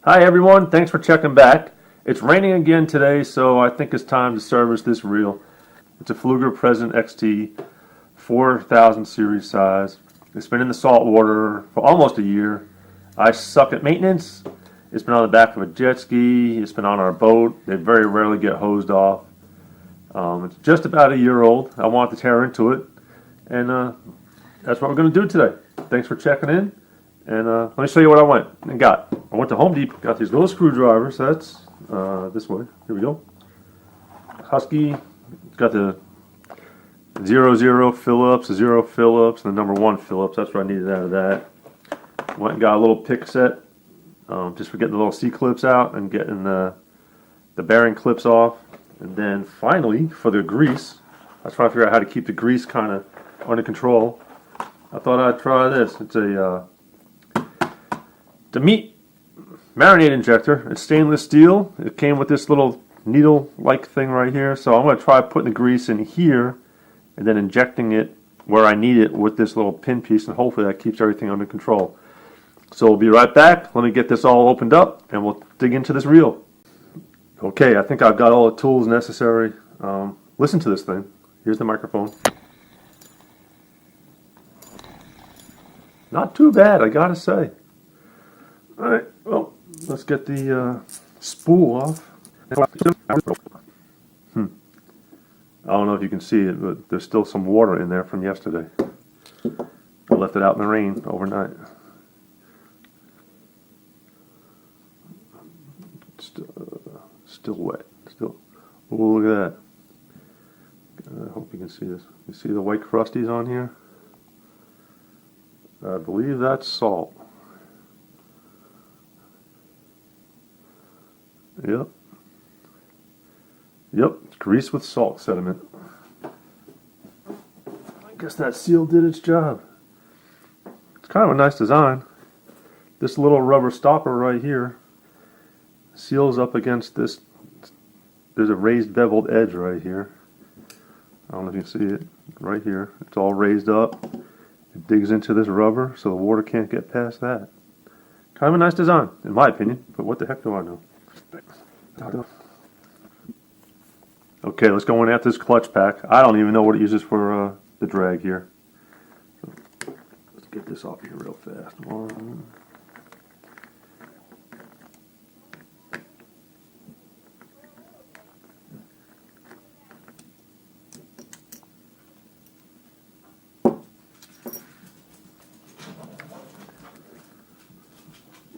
Hi everyone, thanks for checking back. It's raining again today, so I think it's time to service this reel. It's a Pflueger President XT 4000 series size. It's been in the salt water for almost a year. I suck at maintenance. It's been on the back of a jet ski. It's been on our boat. They very rarely get hosed off. It's just about a year old. I want to tear into it, and that's what we're going to do today. Thanks for checking in. And let me show you what I went and got. I went to Home Depot, got these little screwdrivers. That's this way. Here we go. Husky, got the 00 Phillips, the 0 Phillips, and the number 1 Phillips. That's what I needed out of that. Went and got a little pick set, just for getting the little C-clips out and getting the bearing clips off. And then finally, for the grease, I was trying to figure out how to keep the grease kind of under control. I thought I'd try this. It's the meat marinade injector. It's stainless steel. It came with this little needle-like thing right here. So I'm going to try putting the grease in here and then injecting it where I need it with this little pin piece, and hopefully that keeps everything under control. So we'll be right back. Let me get this all opened up and we'll dig into this reel. Okay, I think I've got all the tools necessary. Listen to this thing. Here's the microphone. Not too bad, I gotta say. Alright, well, let's get the spool off. I don't know if you can see it, but there's still some water in there from yesterday. I left it out in the rain overnight. Still wet. Still. Oh, look at that. I hope you can see this. You see the white crusties on here? I believe that's salt. Yep. Yep, it's grease with salt sediment. I guess that seal did its job. It's kind of a nice design. This little rubber stopper right here seals up against this. There's a raised beveled edge right here. I don't know if you can see it. Right here. It's all raised up. It digs into this rubber so the water can't get past that. Kind of a nice design, in my opinion, but what the heck do I know? Okay, let's go in after this clutch pack. I don't even know what it uses for the drag here. So, let's get this off here real fast. One.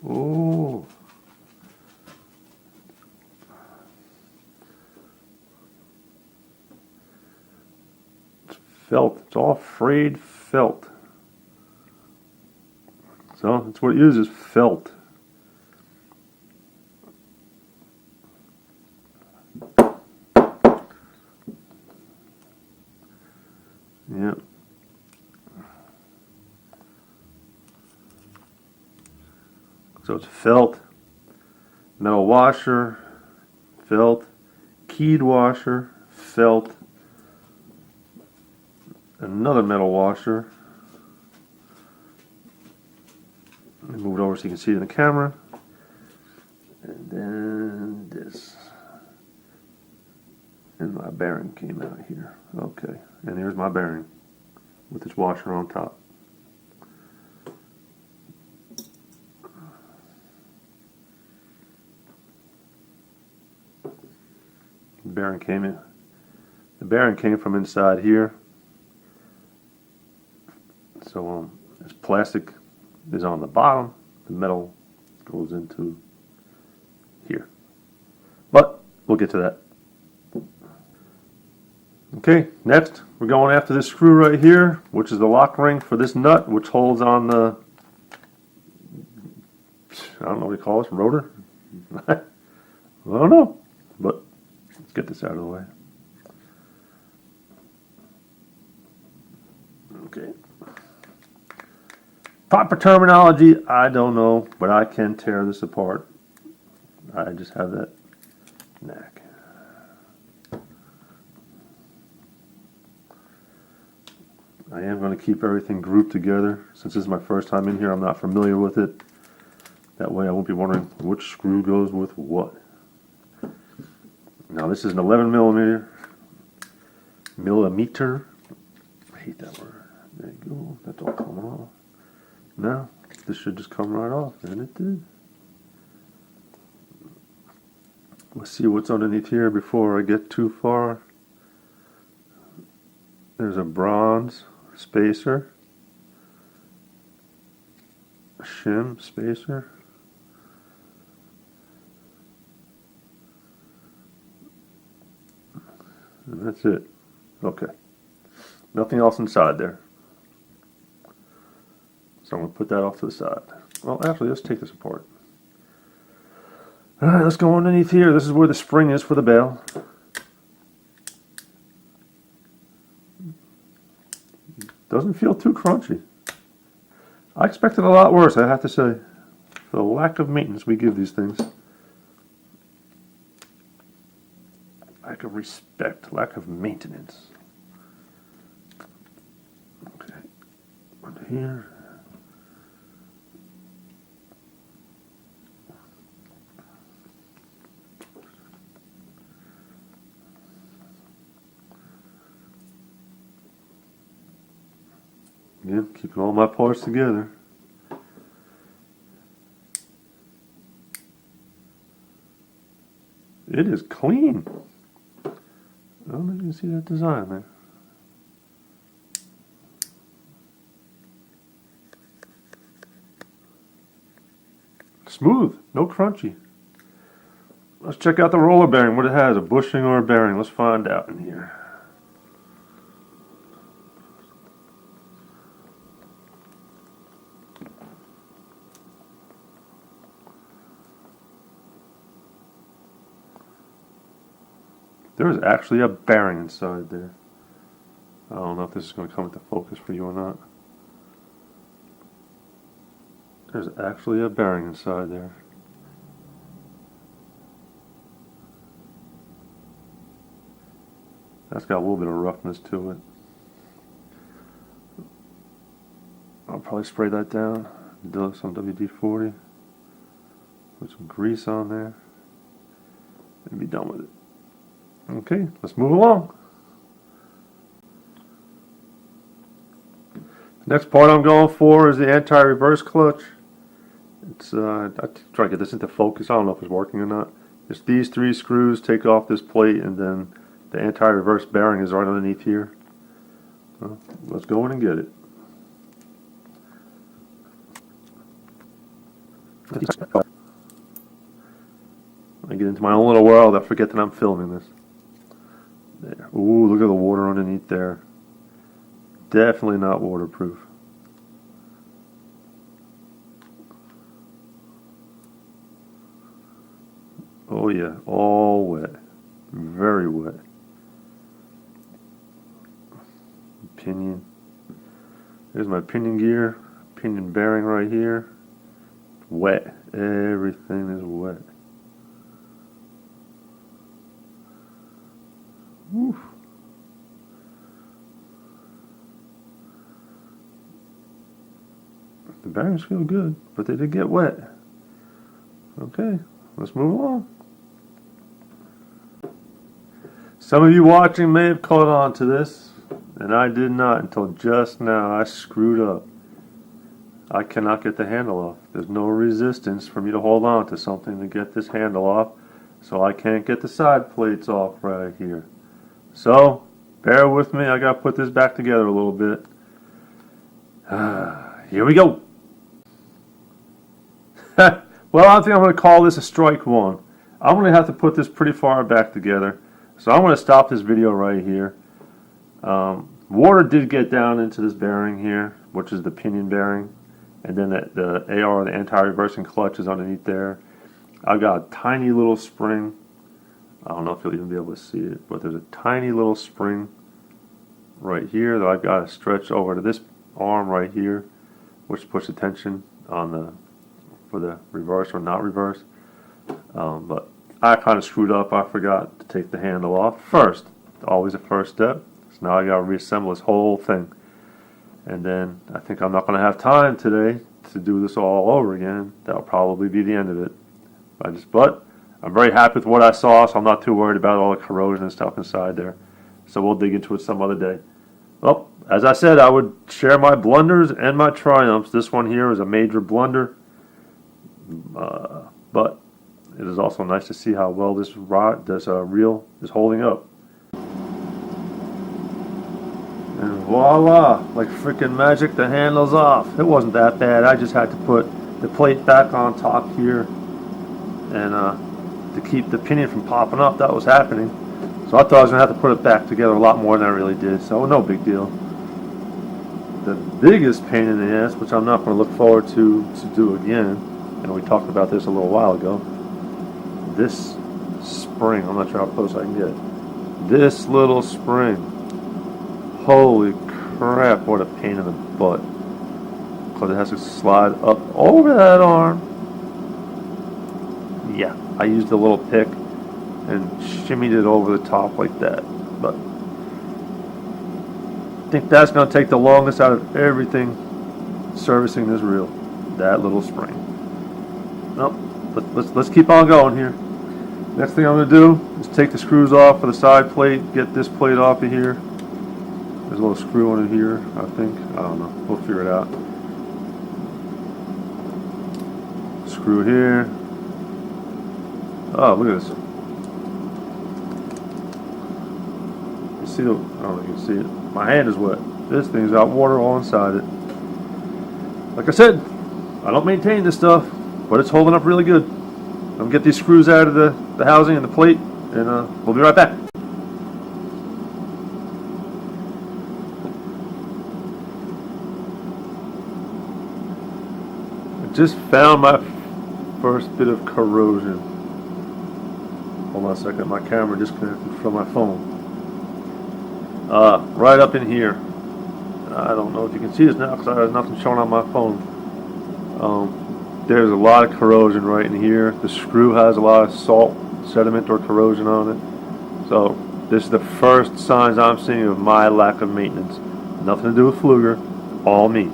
Oh. Felt. It's all frayed felt. So that's what it uses, felt. Yep. So it's felt, metal washer, felt, keyed washer, felt, another metal washer. Let me move it over so you can see it in the camera. And then this. And my bearing came out here. Okay, and here's my bearing with this washer on top. The bearing came in. The bearing came from inside here. So this plastic is on the bottom. The metal goes into here. But we'll get to that. Okay, next we're going after this screw right here, which is the lock ring for this nut, which holds on the, I don't know what you call this, rotor? I don't know, but let's get this out of the way. Okay. Proper terminology, I don't know, but I can tear this apart. I just have that knack. I am going to keep everything grouped together. Since this is my first time in here, I'm not familiar with it. That way I won't be wondering which screw goes with what. Now this is an 11 millimeter. I hate that word. There you go. That's all coming off. Now this should just come right off, and it did. Let's see what's underneath here before I get too far. There's a bronze spacer, a shim spacer, and that's it. Okay. Nothing else inside there. So I'm going to put that off to the side. Well, actually, let's take this apart. Alright, let's go underneath here. This is where the spring is for the bail. Doesn't feel too crunchy. I expected a lot worse, I have to say. For the lack of maintenance we give these things. Lack of respect, lack of maintenance. Okay, under here. Yeah, keeping all my parts together. It is clean. I don't know if you can see that design there. Smooth, no crunchy. Let's check out the roller bearing, what it has, a bushing or a bearing. Let's find out in here. There's actually a bearing inside there. I don't know if this is going to come into focus for you or not. There's actually a bearing inside there. That's got a little bit of roughness to it. I'll probably spray that down. Do some WD-40. Put some grease on there. And be done with it. Okay, let's move along. Next part I'm going for is the anti-reverse clutch. It's I try to get this into focus. I don't know if it's working or not. It's these three screws. Take off this plate, and then the anti-reverse bearing is right underneath here. Well, let's go in and get it. I get into my own little world. I forget that I'm filming this. There. Ooh, look at the water underneath there. Definitely not waterproof. Oh yeah, all wet. Very wet. Pinion. There's my pinion gear. Pinion bearing right here. Wet. Everything is wet. Woo. The bearings feel good, but they did get wet. Okay, let's move along. Some of you watching may have caught on to this, and I did not until just now. I screwed up. I cannot get the handle off. There's no resistance for me to hold on to something to get this handle off, so I can't get the side plates off right here. So, bear with me, I gotta put this back together a little bit. Here we go. Well, I think I'm going to call this a strike one. I'm going to have to put this pretty far back together. So I'm going to stop this video right here. Water did get down into this bearing here, which is the pinion bearing. And then the AR, the anti-reversing clutch, is underneath there. I've got a tiny little spring. I don't know if you'll even be able to see it, but there's a tiny little spring right here that I've got to stretch over to this arm right here, which puts the tension on for the reverse or not reverse. But I kind of screwed up. I forgot to take the handle off first. Always the first step. So now I got to reassemble this whole thing. And then I think I'm not going to have time today to do this all over again, that'll probably be the end of it. But I'm very happy with what I saw, so I'm not too worried about all the corrosion and stuff inside there. So we'll dig into it some other day. Well, as I said, I would share my blunders and my triumphs. This one here is a major blunder, but it is also nice to see how well this reel is holding up. And voila, like freaking magic, the handle's off. It wasn't that bad. I just had to put the plate back on top here, and to keep the pinion from popping up, that was happening. So I thought I was going to have to put it back together a lot more than I really did, so no big deal. The biggest pain in the ass, which I'm not going to look forward to do again, and we talked about this a little while ago, this spring. I'm not sure how close I can get. This little spring. Holy crap, what a pain in the butt. Because it has to slide up over that arm. Yeah, I used a little pick and shimmied it over the top like that. But I think that's going to take the longest out of everything servicing this reel. That little spring. Well, let's keep on going here. Next thing I'm going to do is take the screws off for the side plate, get this plate off of here. There's a little screw on it here, I think. I don't know. We'll figure it out. Screw here. Oh, look at this. You see the, I don't know if you can see it. My hand is wet. This thing's got water all inside it. Like I said, I don't maintain this stuff, but it's holding up really good. I'm going to get these screws out of the housing and the plate, and we'll be right back. Just found my first bit of corrosion. Hold on a second, my camera disconnected from my phone. Right up in here. I don't know if you can see this now because I have nothing showing on my phone. There's a lot of corrosion right in here. The screw has a lot of salt, sediment, or corrosion on it. So this is the first signs I'm seeing of my lack of maintenance. Nothing to do with Pflueger, all me.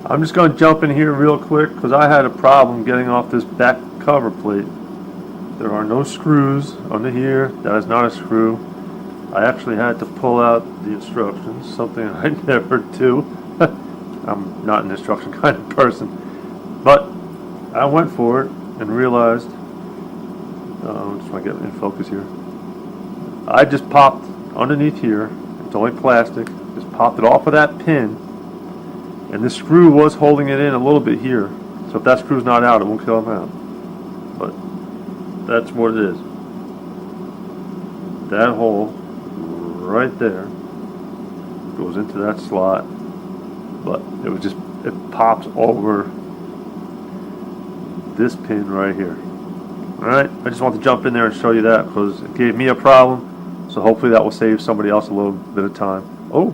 I'm just going to jump in here real quick because I had a problem getting off this back cover plate. There are no screws under here. That is not a screw. I actually had to pull out the instructions, something I never do. I'm not an instruction kind of person. But I went for it and realized, I'm just trying to get in focus here. I just popped underneath here. It's only plastic. Just popped it off of that pin. And this screw was holding it in a little bit here. So if that screw's not out, it won't come out. But that's what it is. That hole right there goes into that slot. But it pops over this pin right here. Alright, I just want to jump in there and show you that because it gave me a problem. So hopefully that will save somebody else a little bit of time. Oh!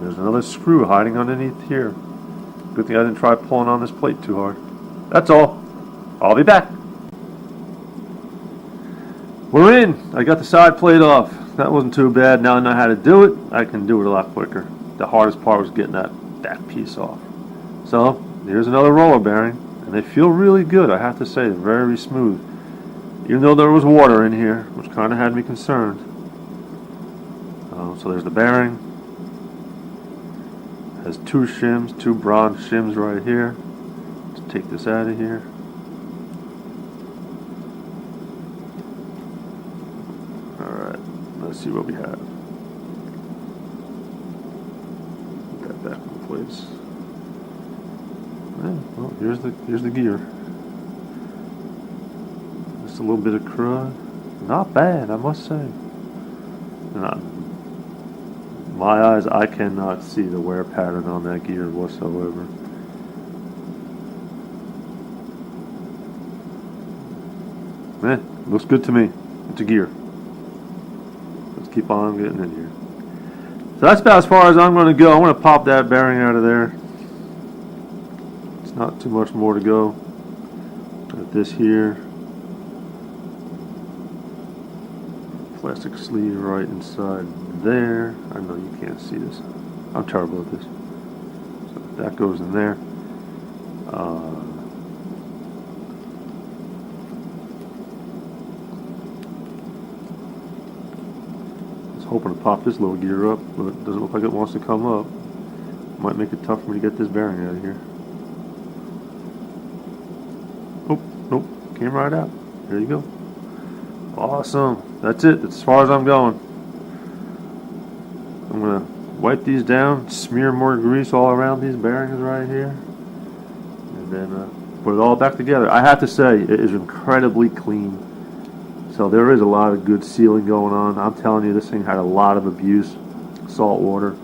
There's another screw hiding underneath here. Good thing I didn't try pulling on this plate too hard. That's all. I'll be back. We're in. I got the side plate off. That wasn't too bad. Now I know how to do it. I can do it a lot quicker. The hardest part was getting that back piece off. So, here's another roller bearing. And they feel really good, I have to say. They're very smooth. Even though there was water in here, which kind of had me concerned. So there's the bearing. Has two shims, two bronze shims right here. Let's take this out of here. Alright, let's see what we have. Put that back in place. Well, here's the gear. Just a little bit of crud. Not bad, I must say. My eyes, I cannot see the wear pattern on that gear whatsoever. Looks good to me. It's a gear. Let's keep on getting in here. So that's about as far as I'm going to go. I'm going to pop that bearing out of there. It's not too much more to go. Got this here. plastic sleeve right inside there. I know you can't see this. I'm terrible at this. So that goes in there. Hoping to pop this little gear up, but it doesn't look like it wants to come up. Might make it tough for me to get this bearing out of here. Oh, nope, came right out. There you go. Awesome. That's it. That's as far as I'm going. I'm going to wipe these down, smear more grease all around these bearings right here, and then put it all back together. I have to say, it is incredibly clean. So there is a lot of good sealing going on. I'm telling you, this thing had a lot of abuse, salt water,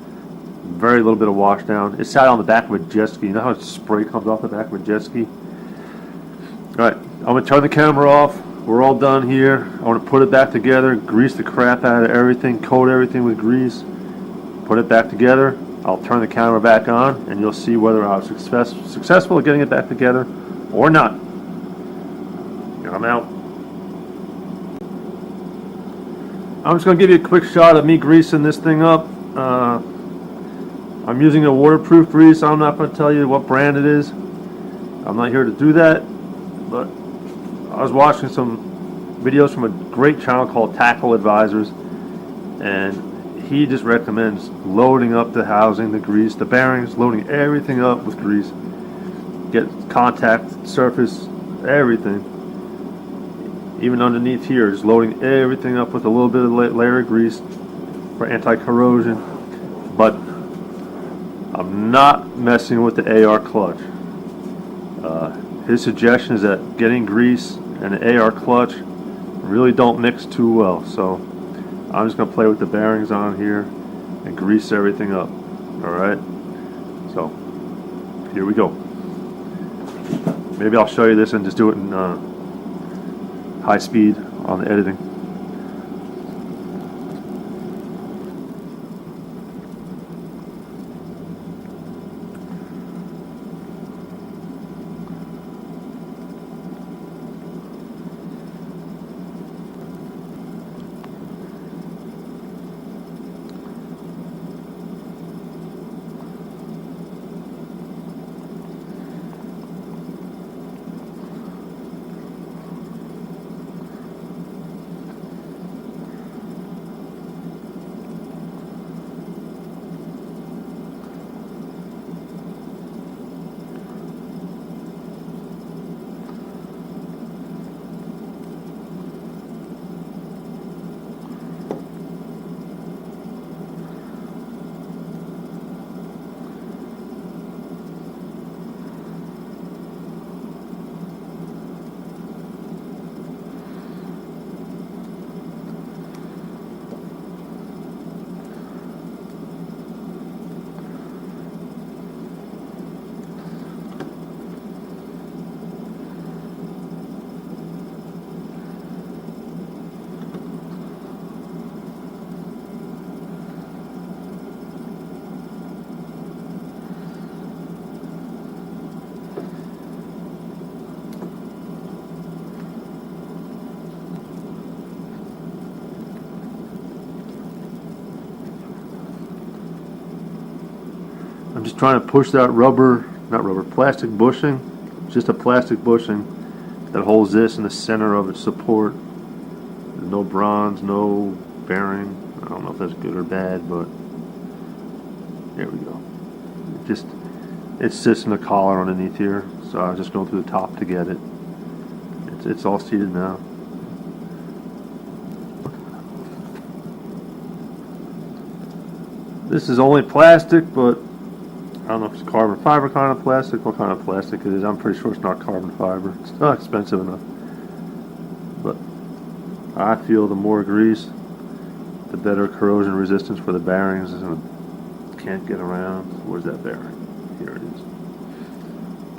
very little bit of wash down. It sat on the back of a jet ski. You know how much spray comes off the back of a jet ski? All right, I'm going to turn the camera off. We're all done here. I want to put it back together, grease the crap out of everything, coat everything with grease, put it back together. I'll turn the camera back on, and you'll see whether I was successful at getting it back together or not. And I'm out. I'm just going to give you a quick shot of me greasing this thing up. I'm using a waterproof grease. I'm not going to tell you what brand it is. I'm not here to do that. But I was watching some videos from a great channel called Tackle Advisors, and he just recommends loading up the housing, the grease, the bearings, loading everything up with grease. Get contact, surface, everything. Even underneath here, just loading everything up with a little bit of layer of grease for anti-corrosion. But I'm not messing with the AR clutch. His suggestion is that getting grease and the AR clutch really don't mix too well. So I'm just going to play with the bearings on here and grease everything up. Alright? So here we go. Maybe I'll show you this and just do it in high speed on the editing. I'm just trying to push that plastic bushing, just a plastic bushing that holds this in the center of its support. No bronze, no bearing. I don't know if that's good or bad, but there we go. It sits in the collar underneath here, so I was just going through the top to get it. It's all seated now. This is only plastic, but I don't know if it's carbon fiber kind of plastic, what kind of plastic it is. I'm pretty sure it's not carbon fiber. It's not expensive enough. But I feel the more grease, the better corrosion resistance for the bearings. Can't get around. Where's that bearing? Here it is.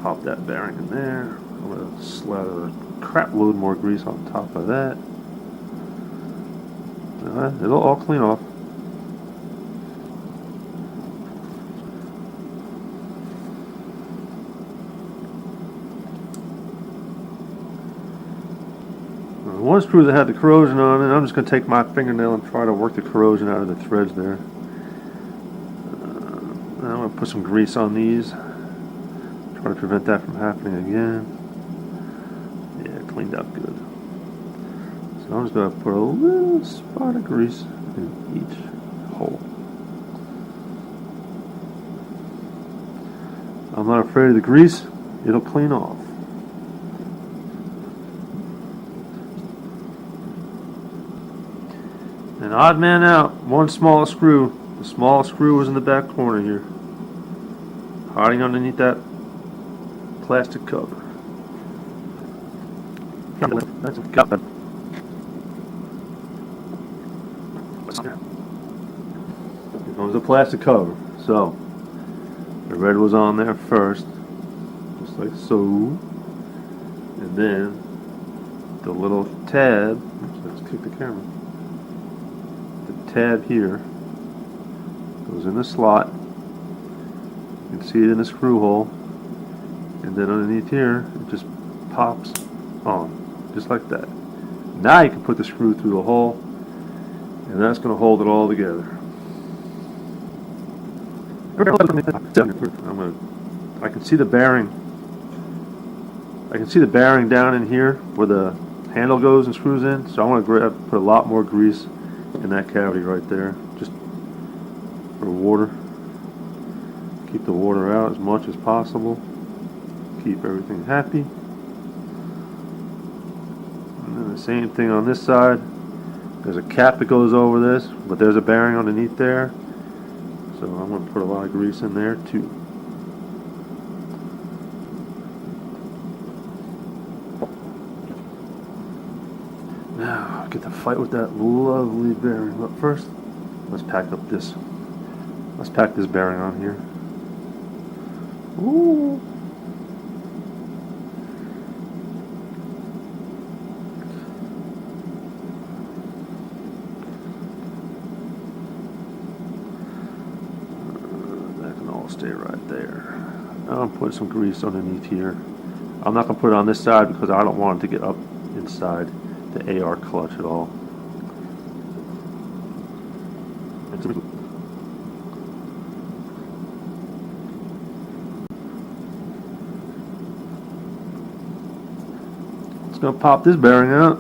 Pop that bearing in there. I'm going to slather a crap load more grease on top of that. It'll all clean off. one screw that had the corrosion on it, I'm just going to take my fingernail and try to work the corrosion out of the threads there. I'm going to put some grease on these. Try to prevent that from happening again. Yeah, cleaned up good. So I'm just going to put a little spot of grease in each hole. I'm not afraid of the grease. It'll clean off. An odd man out. One small screw. The small screw was in the back corner here, hiding underneath that plastic cover. Here comes the plastic cover. So the red was on there first, just like so, and then the little tab. Let's kick the camera. The tab here goes in the slot. You can see it in the screw hole, and then underneath here it just pops on, just like that. Now you can put the screw through the hole, and that's going to hold it all together. I can see the bearing. I can see the bearing down in here where the handle goes and screws in. So I want to put a lot more grease in that cavity right there, just for water. Keep the water out as much as possible. Keep everything happy. And then the same thing on this side. There's a cap that goes over this, but there's a bearing underneath there. So I'm going to put a lot of grease in there too. Now, get to fight with that lovely bearing. But first, let's pack this bearing on here. Ooh. That can all stay right there. Now I'm putting some grease underneath here. I'm not going to put it on this side because I don't want it to get up inside the AR clutch at all. Just going to pop this bearing out,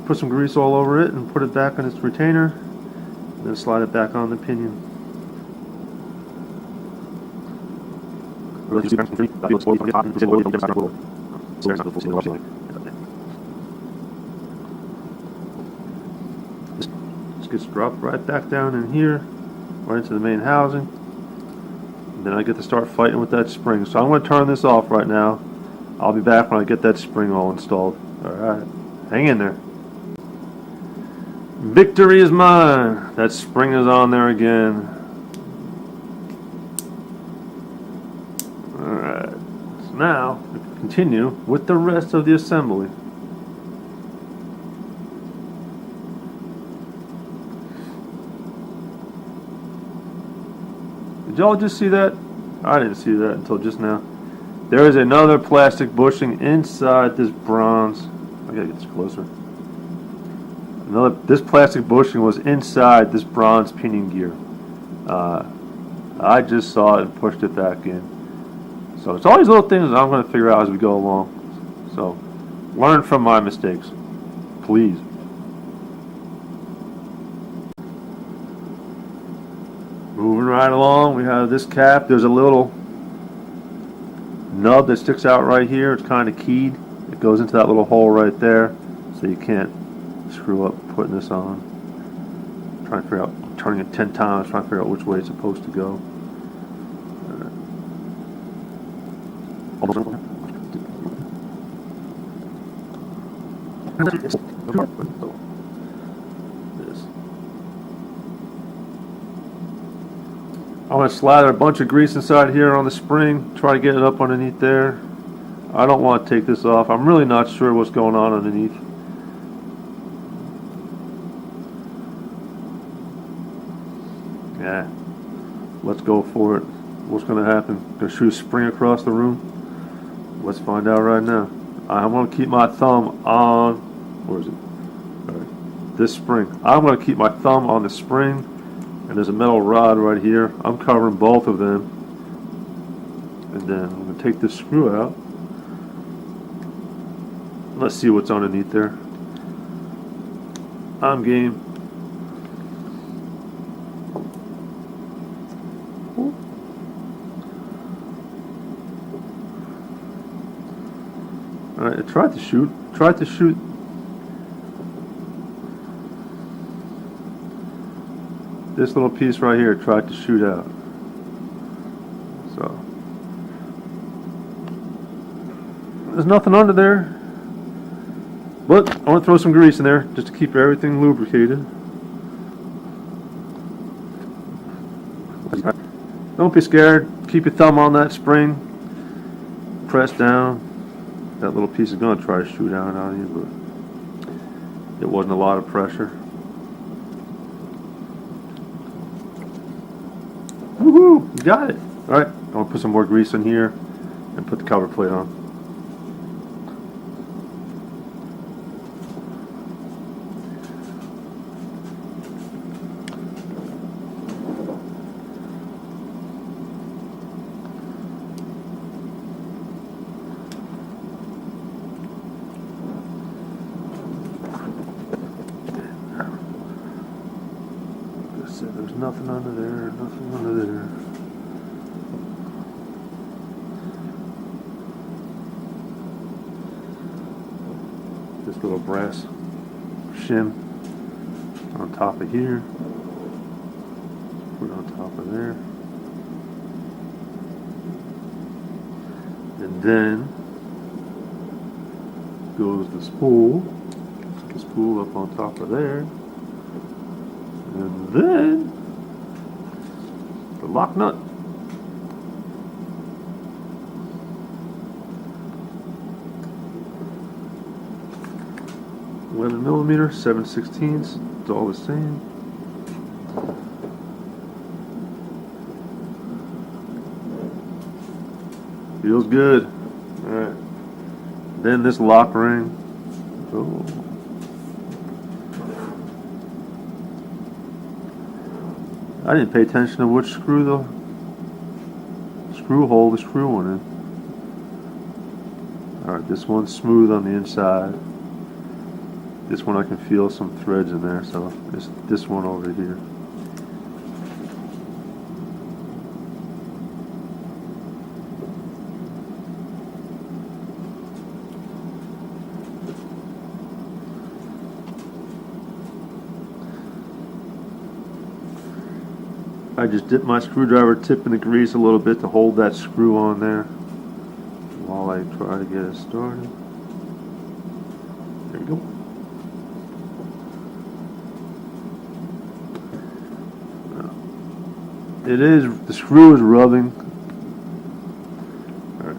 put some grease all over it, and put it back on its retainer, and then slide it back on the pinion. This gets dropped right back down in here, right into the main housing. And then I get to start fighting with that spring. So I'm going to turn this off right now. I'll be back when I get that spring all installed. Alright, hang in there. Victory is mine. That spring is on there again. Alright, so now we can continue with the rest of the assembly. Did y'all just see that? I didn't see that until just now. There is another plastic bushing inside this bronze. I gotta get this closer. This plastic bushing was inside this bronze pinion gear. I just saw it and pushed it back in. So it's all these little things that I'm going to figure out as we go along. So learn from my mistakes, please. Moving right along, we have this cap. There's a little nub that sticks out right here. It's kind of keyed. It goes into that little hole right there, so you can't screw up putting this on. I'm trying to figure out, turning it 10 times, trying to figure out which way it's supposed to go. I'm going to slather a bunch of grease inside here on the spring, try to get it up underneath there. I don't want to take this off. I'm really not sure what's going on underneath. Yeah, let's go for it. What's going to happen? Going to shoot a spring across the room? Let's find out right now. I'm going to keep my thumb on, where is it? this spring. I'm going to keep my thumb on the spring, and there's a metal rod right here. I'm covering both of them. And then I'm going to take this screw out. Let's see what's underneath there. I'm game. Alright, I tried to shoot. This little piece right here tried to shoot out. So there's nothing under there. But I want to throw some grease in there just to keep everything lubricated. Don't be scared. Keep your thumb on that spring. Press down. That little piece is going to try to shoot out on you, but it wasn't a lot of pressure. Woohoo! You got it. Alright, I'm going to put some more grease in here and put the cover plate on. There's nothing under there, nothing under there. This little brass shim on top of here. Put it on top of there. And then goes the spool. Put the spool up on top of there. And then the lock nut. $11mm, 7/16. It's all the same. Feels good. All right. Then this lock ring. Oh. I didn't pay attention to which screw the screw hole the screw went in. Alright, this one's smooth on the inside. This one I can feel some threads in there, so it's this one over here. I just dipped my screwdriver tip in the grease a little bit to hold that screw on there while I try to get it started. There you go. The screw is rubbing. Alright,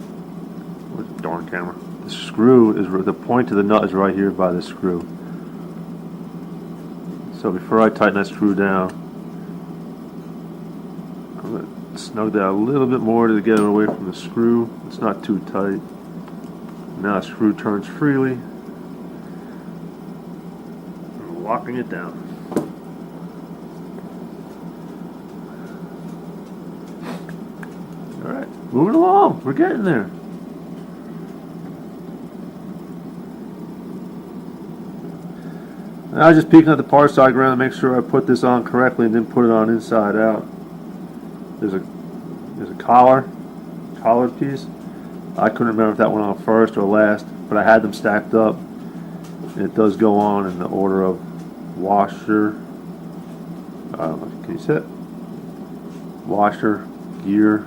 where's the darn camera? The screw is, the point of the nut is right here by the screw. So before I tighten that screw down, I'm going to snug that a little bit more to get it away from the screw. It's not too tight. Now the screw turns freely. I'm locking it down. Alright, moving along. We're getting there. I was just peeking at the parts diagram to make sure I put this on correctly and then put it on inside out. There's a collar piece. I couldn't remember if that went on first or last, but I had them stacked up. And it does go on in the order of washer. Can you see it? Washer, gear,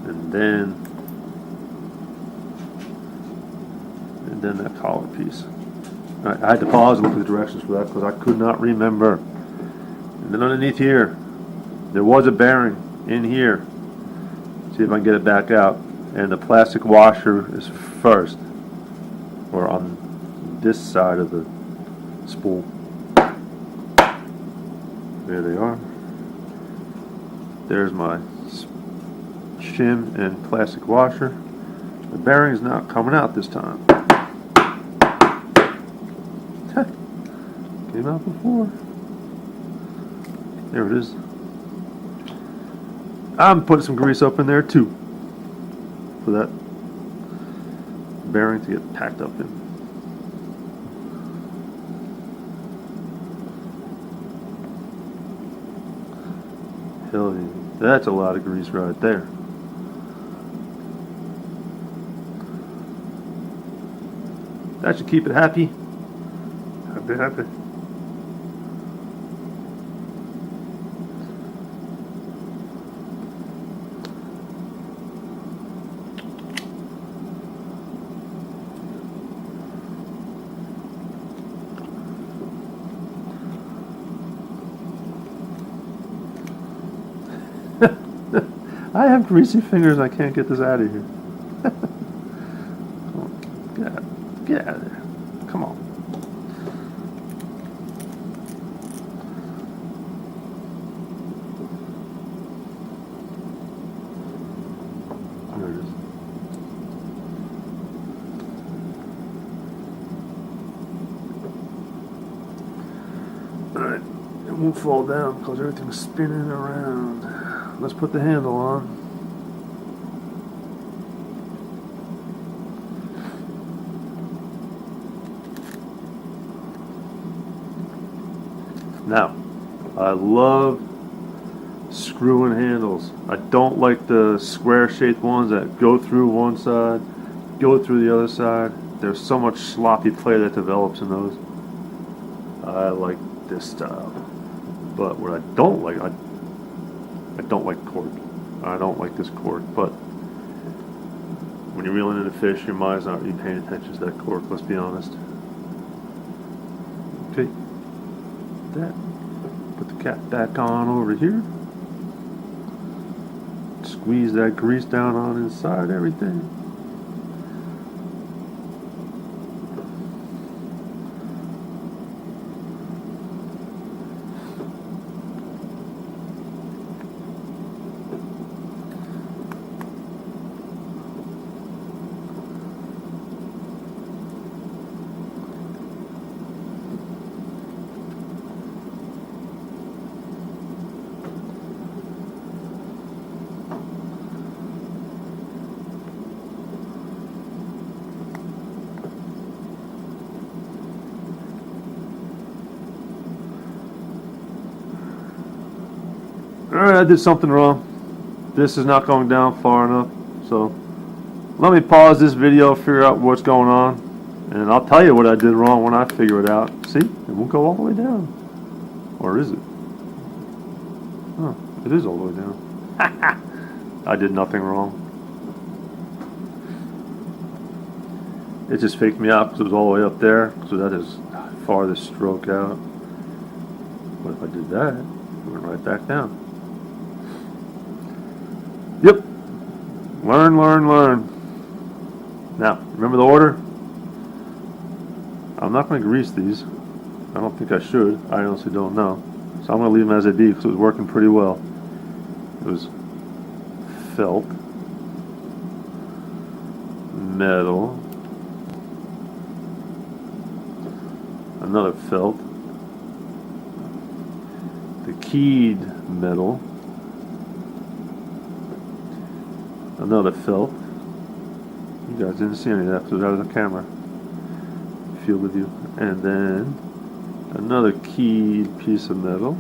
and then that collar piece. Alright, I had to pause and look at the directions for that because I could not remember. And then underneath here, there was a bearing in here. See if I can get it back out. And the plastic washer is first, or on this side of the spool. There they are. There's my shim and plastic washer. The bearing is not coming out this time. Came out before. There it is. I'm putting some grease up in there too for that bearing to get packed up in. Hell yeah. That's a lot of grease right there. That should keep it happy. Happy, happy. I have greasy fingers. I can't get this out of here. Get out of there. Come on. There it is. Alright. It won't fall down because everything's spinning around. Let's put the handle on. Now, I love screw-in handles. I don't like the square-shaped ones that go through one side, go through the other side. There's so much sloppy play that develops in those. I like this style. But what I don't like, I don't like cork. I don't like this cork. But when you're reeling in a fish, your mind's not really paying attention to that cork, let's be honest. Okay. That. Put the cap back on over here. Squeeze that grease down on inside everything. Alright, I did something wrong. This is not going down far enough. So, let me pause this video, figure out what's going on. And I'll tell you what I did wrong when I figure it out. See? It won't go all the way down. Or is it? Oh, it is all the way down. I did nothing wrong. It just faked me out because it was all the way up there. So that is farthest stroke out. But if I did that, it went right back down. Yep. Learn, learn, learn. Now, remember the order? I'm not going to grease these. I don't think I should. I honestly don't know. So I'm going to leave them as they be because it was working pretty well. It was felt, metal, another felt, the keyed metal, another felt. You guys didn't see any of that because I was on camera. Feel with you. And then another keyed piece of metal.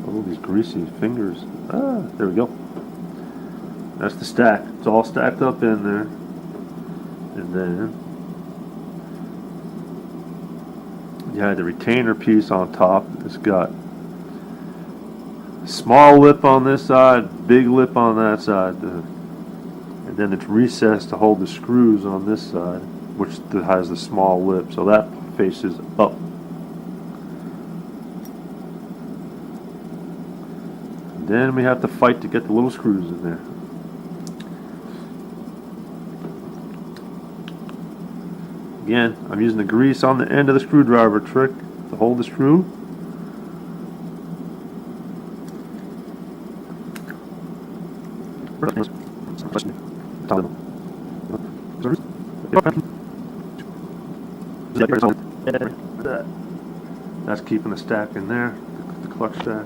Oh, these greasy fingers. Ah, there we go. That's the stack. It's all stacked up in there. And then you had the retainer piece on top. It's got small lip on this side, big lip on that side. And then it's recessed to hold the screws on this side, which has the small lip. So that faces up. And then we have to fight to get the little screws in there. Again, I'm using the grease on the end of the screwdriver trick to hold the screw. keeping the stack in there, the clutch stack.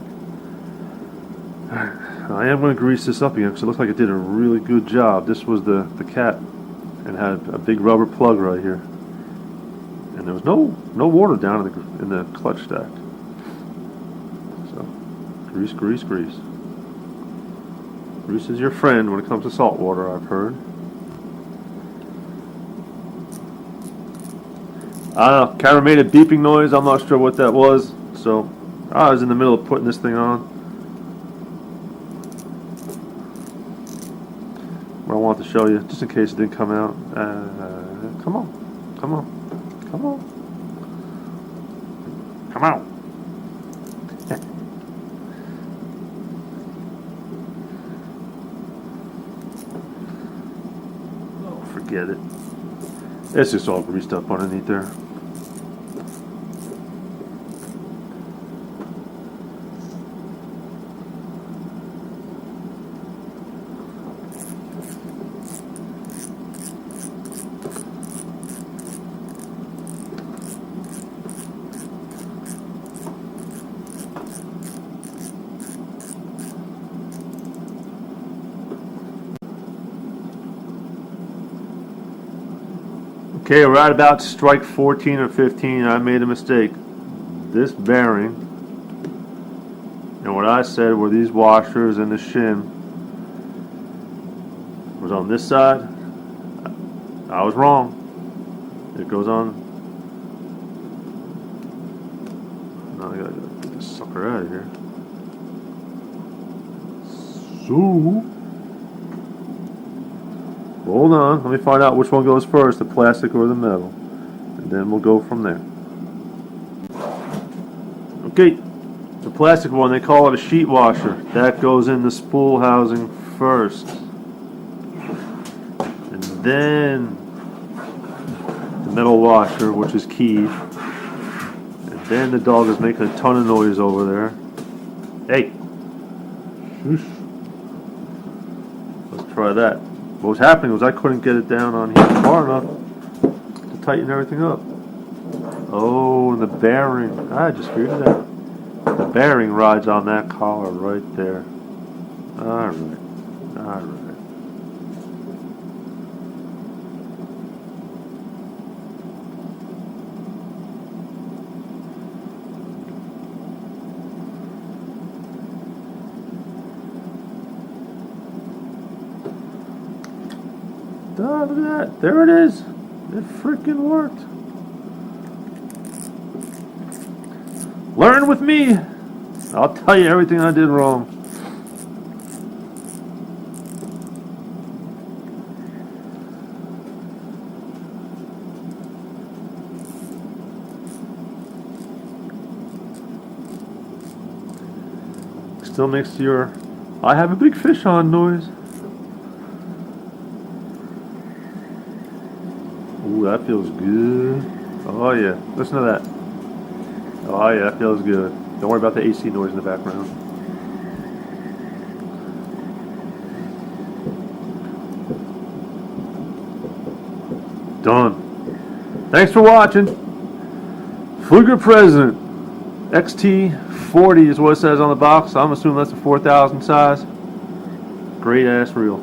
I am going to grease this up again because it looks like it did a really good job. This was the cat and had a big rubber plug right here, and there was no water down in the clutch stack. So grease, grease, grease. Grease is your friend when it comes to salt water, I've heard. I don't know, camera made a beeping noise. I'm not sure what that was. So I was in the middle of putting this thing on. What I want to show you, just in case it didn't come out. Come on, come on, come on, come on. Oh, forget it. It's just all greased up underneath there. Okay, we're at about strike 14 or 15. I made a mistake. This bearing, and what I said were these washers and the shim, was on this side. I was wrong. It goes on. Now I gotta get this sucker out of here. So, hold on, let me find out which one goes first, the plastic or the metal. And then we'll go from there. Okay, the plastic one, they call it a sheet washer. That goes in the spool housing first. And then the metal washer, which is keyed. And then the dog is making a ton of noise over there. Hey! Shush. Let's try that. What was happening was I couldn't get it down on here far enough to tighten everything up. Oh, and the bearing. I just figured it out. The bearing rides on that collar right there. Alright. Alright. Oh, look at that. There it is. It freaking worked. Learn with me. I'll tell you everything I did wrong. Still makes your I have a big fish on noise. Ooh, that feels good. Oh yeah, listen to that. Oh yeah, that feels good. Don't worry about the AC noise in the background. Done. Thanks for watching. Pflueger President XT40 is what it says on the box. I'm assuming that's a 4,000 size. Great ass reel.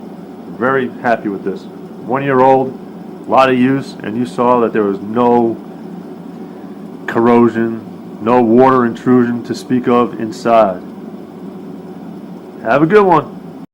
Very happy with this. 1 year old. A lot of use, and you saw that there was no corrosion, no water intrusion to speak of inside. Have a good one.